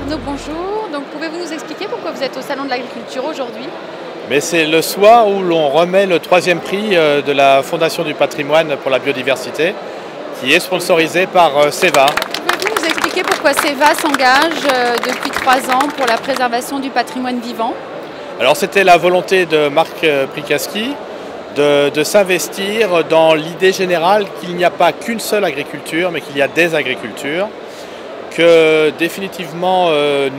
Arnaud, bonjour. Donc, pouvez-vous nous expliquer pourquoi vous êtes au Salon de l'Agriculture aujourd'hui? Mais c'est le soir où l'on remet le 3e prix de la Fondation du patrimoine pour la biodiversité, qui est sponsorisé par CEVA. Pouvez-vous nous expliquer pourquoi CEVA s'engage depuis 3 ans pour la préservation du patrimoine vivant? Alors c'était la volonté de Marc Prikaski de s'investir dans l'idée générale qu'il n'y a pas qu'une seule agriculture, mais qu'il y a des agricultures, que définitivement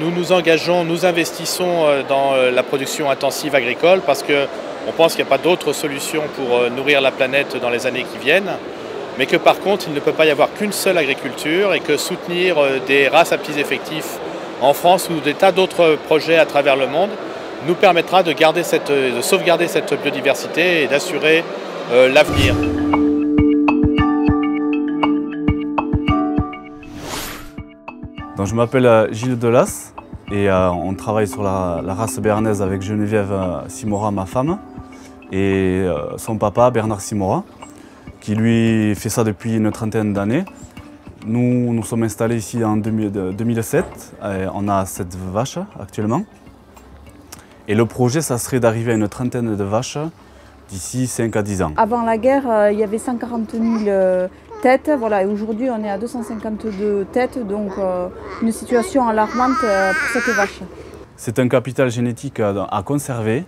nous nous engageons, nous investissons dans la production intensive agricole parce qu'on pense qu'il n'y a pas d'autre solution pour nourrir la planète dans les années qui viennent, mais que par contre il ne peut pas y avoir qu'une seule agriculture et que soutenir des races à petits effectifs en France ou des tas d'autres projets à travers le monde nous permettra de sauvegarder cette biodiversité et d'assurer l'avenir. Donc, je m'appelle Gilles Delas et on travaille sur la race béarnaise avec Geneviève Simora, ma femme, et son papa Bernard Simora, qui lui fait ça depuis une trentaine d'années. Nous nous sommes installés ici en 2007, et on a 7 vaches actuellement. Et le projet, ça serait d'arriver à une trentaine de vaches d'ici 5 à 10 ans. Avant la guerre, il y avait 140 000 têtes, voilà, et aujourd'hui on est à 252 têtes, donc une situation alarmante pour cette vache. C'est un capital génétique à conserver,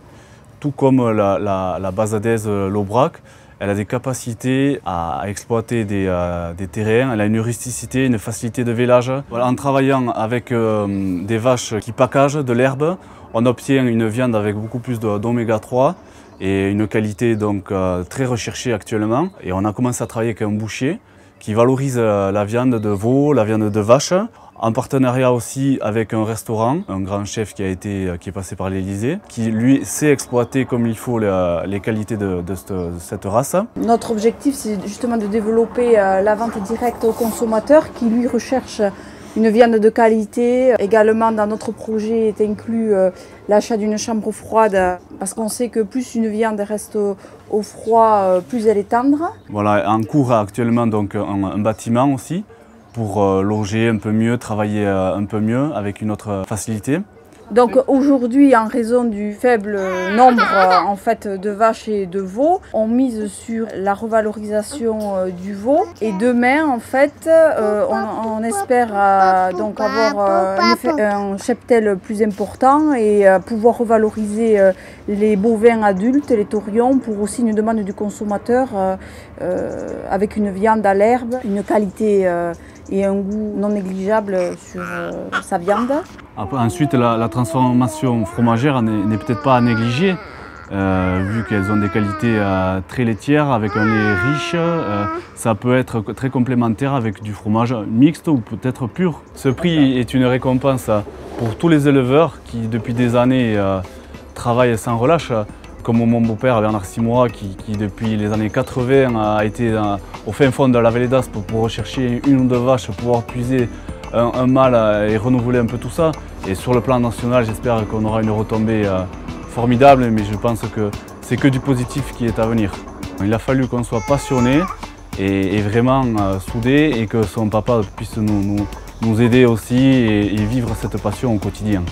tout comme la basadaise l'aubrac. Elle a des capacités à exploiter des terrains, elle a une rusticité, une facilité de vélage. Voilà, en travaillant avec des vaches qui packagent de l'herbe, on obtient une viande avec beaucoup plus d'oméga 3 et une qualité donc très recherchée actuellement. Et on a commencé à travailler avec un boucher qui valorise la viande de veau, la viande de vache, en partenariat aussi avec un restaurant, un grand chef qui est passé par l'Élysée, qui lui sait exploiter comme il faut les qualités de cette race. Notre objectif, c'est justement de développer la vente directe au consommateur qui lui recherche une viande de qualité. Également, dans notre projet est inclus l'achat d'une chambre froide parce qu'on sait que plus une viande reste au froid, plus elle est tendre. Voilà, en cours actuellement donc un bâtiment aussi pour loger un peu mieux, travailler un peu mieux avec une autre facilité. Donc aujourd'hui, en raison du faible nombre en fait, de vaches et de veaux, on mise sur la revalorisation du veau. Et demain, en fait, on espère donc avoir un cheptel plus important et pouvoir revaloriser les bovins adultes, les taurions, pour aussi une demande du consommateur avec une viande à l'herbe, une qualité et un goût non négligeable sur sa viande. Après, ensuite, la transformation fromagère n'est peut-être pas à négliger, vu qu'elles ont des qualités très laitières, avec un lait riche. Ça peut être très complémentaire avec du fromage mixte ou peut-être pur. Ce prix est une récompense pour tous les éleveurs qui, depuis des années, travaillent sans relâche. Comme mon beau-père Bernard Simora qui depuis les années 80 a été au fin fond de la vallée d'Aspe pour rechercher une ou deux vaches, pour pouvoir puiser un mâle et renouveler un peu tout ça. Et sur le plan national, j'espère qu'on aura une retombée formidable, mais je pense que c'est que du positif qui est à venir. Il a fallu qu'on soit passionné et vraiment soudé et que son papa puisse nous aider aussi et vivre cette passion au quotidien.